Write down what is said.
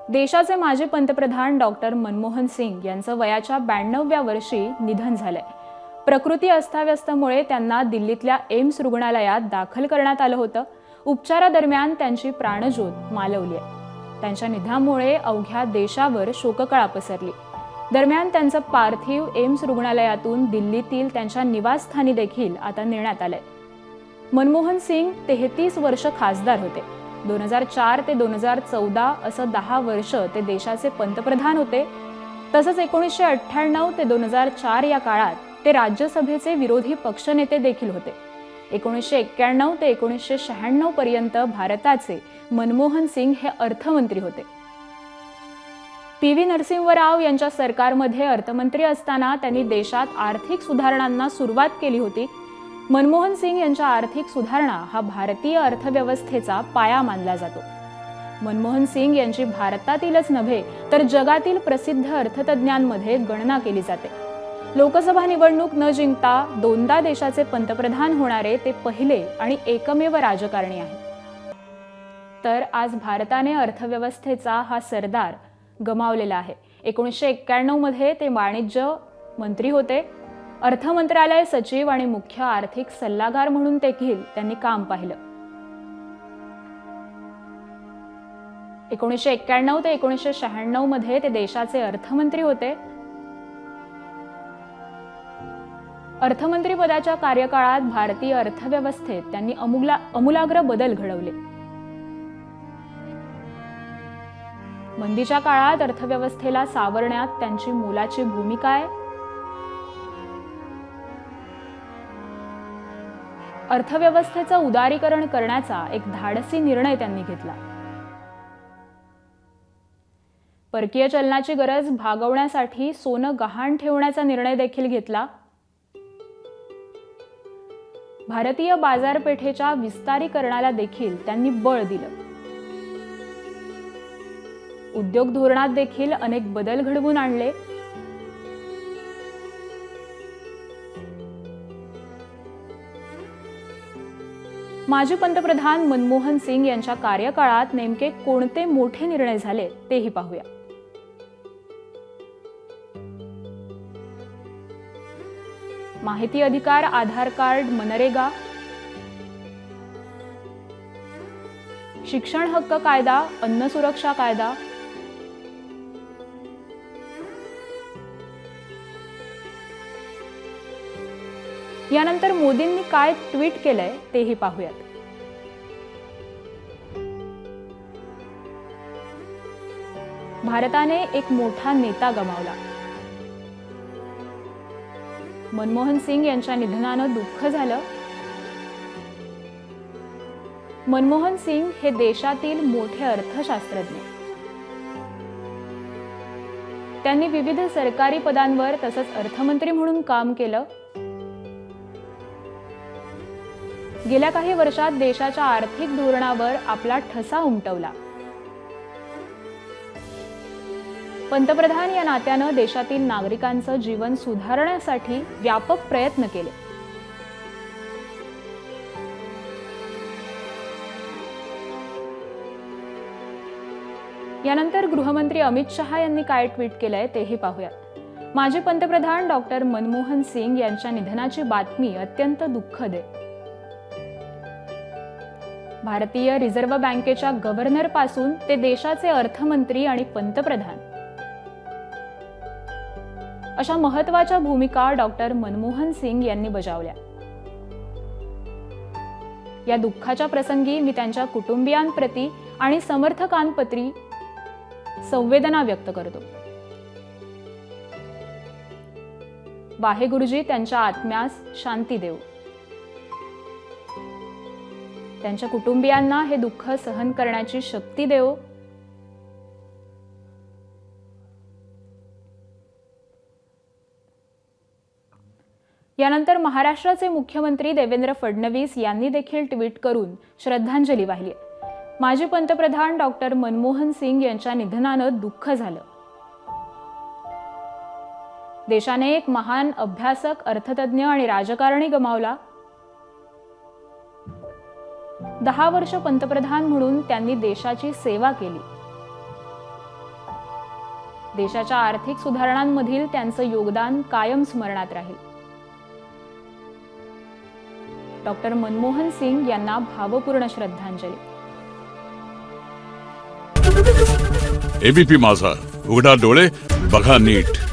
देशाचे माजी पंतप्रधान डॉक्टर मनमोहन सिंग यांचं वयाच्या 92व्या वर्षी निधन झालंय। प्रकृती अस्ताव्यस्तमुळे त्यांना दिल्लीतल्या एम्स रुग्णालयात दाखल करण्यात आलं होतं। उपचारादरम्यान त्यांची प्राणज्योत मालवली आहे। त्यांच्या निधनामुळे अवघ्या देशावर शोककळा पसरली। दरम्यान त्यांचं पार्थिव एम्स रुग्णालयातून दिल्लीतील त्यांच्या निवासस्थानी देखील आता नेण्यात आलंय। मनमोहन सिंग 33 वर्ष खासदार होते। 2004 ते 2014 असं 10 वर्ष ते देशाचे पंतप्रधान होते। तसंच 1998 ते 2004 या काळात ते राज्यसभेचे विरोधी पक्षनेते देखील होते। 1991 ते 1996 पर्यंत भारताचे मनमोहन सिंग हे अर्थमंत्री होते। पी.व्ही. नरसिंह राव यांच्या सरकारमध्ये अर्थमंत्री असताना त्यांनी देशात आर्थिक सुधारणांना सुरुवात केली होती। मनमोहन सिंग यांच्या आर्थिक सुधारणा हा भारतीय अर्थव्यवस्थेचा पाया मानला जातो। मनमोहन सिंग यांची भारतातीलच नव्हे तर जगातील प्रसिद्ध अर्थतज्ञांमध्ये गणना केली जाते। लोकसभा निवडणूक न जिंकता दोनदा देशाचे पंतप्रधान होणारे ते पहिले आणि एकमेव राजकारणी आहेत। तर आज भारताने अर्थव्यवस्थेचा हा सरदार गमावलेला आहे। 1991 मध्ये ते वाणिज्य मंत्री होते। अर्थ मंत्रालय सचिव आणि मुख्य आर्थिक सल्लागार म्हणून देखील त्यांनी काम पाहिलं। 1991 ते 1996 मध्ये ते देशाचे अर्थमंत्री होते। अर्थमंत्री पदाच्या कार्यकाळात भारतीय अर्थव्यवस्थेत त्यांनी अमूलाग्र बदल घडवले। मंदीच्या काळात अर्थव्यवस्थेला सावरण्यात त्यांची मोलाची भूमिका आहे। अर्थव्यवस्थेचं उदारीकरण करण्याचा एक धाडसी निर्णय त्यांनी घेतला। परकीय चलनाची गरज भागवण्यासाठी सोनं गहाण ठेवण्याचा निर्णय देखील घेतला। भारतीय बाजारपेठेच्या विस्तारीकरणाला देखील त्यांनी बळ दिलं। उद्योग धोरणात देखील अनेक बदल घडवून आणले। माजी पंतप्रधान मनमोहन सिंग यांच्या कार्यकाळात नेमके कोणते मोठे निर्णय झाले तेही पाहूया। माहिती अधिकार, आधार कार्ड, मनरेगा, शिक्षण हक्क कायदा, अन्न सुरक्षा कायदा, यानंतर मोदींनी काय ट्विट केलंय तेही पाहूयात। भारताने एक मोठा नेता गमावला। मनमोहन सिंग यांच्या निधनानं दुःख झालं। मनमोहन सिंग हे देशातील मोठे अर्थशास्त्रज्ञ। त्यांनी विविध सरकारी पदांवर तसंच अर्थमंत्री म्हणून काम केलं। गेल्या काही वर्षात देशाच्या आर्थिक धोरणावर आपला ठसा उमटवला। पंतप्रधान या नात्यानं देशातील नागरिकांचं जीवन सुधारण्यासाठी व्यापक प्रयत्न केले। यानंतर गृहमंत्री अमित शहा यांनी काय ट्विट केलंय तेही पाहूयात। माजी पंतप्रधान डॉक्टर मनमोहन सिंग यांच्या निधनाची बातमी अत्यंत दुःखद आहे। भारतीय रिझर्व्ह बँकेच्या गव्हर्नर पासून ते देशाचे अर्थमंत्री आणि पंतप्रधान अशा महत्त्वाच्या भूमिका डॉक्टर मनमोहन सिंग यांनी बजावल्या। या दुःखाच्या प्रसंगी मी त्यांच्या कुटुंबियांप्रती आणि समर्थकांप्रती संवेदना व्यक्त करतो। वाहेगुरुजी त्यांच्या आत्म्यास शांती देवो। त्यांच्या कुटुंबियांना हे दुःख सहन करण्याची शक्ती देवो। यानंतर महाराष्ट्राचे मुख्यमंत्री देवेंद्र फडणवीस यांनी देखील ट्विट करून श्रद्धांजली वाहिली। माजी पंतप्रधान डॉक्टर मनमोहन सिंग यांच्या निधनानं दुःख झालं। देशाने एक महान अभ्यासक, अर्थतज्ञ आणि राजकारणी गमावला। 10 वर्ष पंतप्रधान म्हणून त्यांनी देशाची सेवा केली। देशाच्या आर्थिक सुधारणांमधील त्यांचं योगदान कायम स्मरणात राहील. डॉक्टर मनमोहन सिंग यांना भावपूर्ण श्रद्धांजली. एबीपी माझा, उघडा डोळे बघा नीट.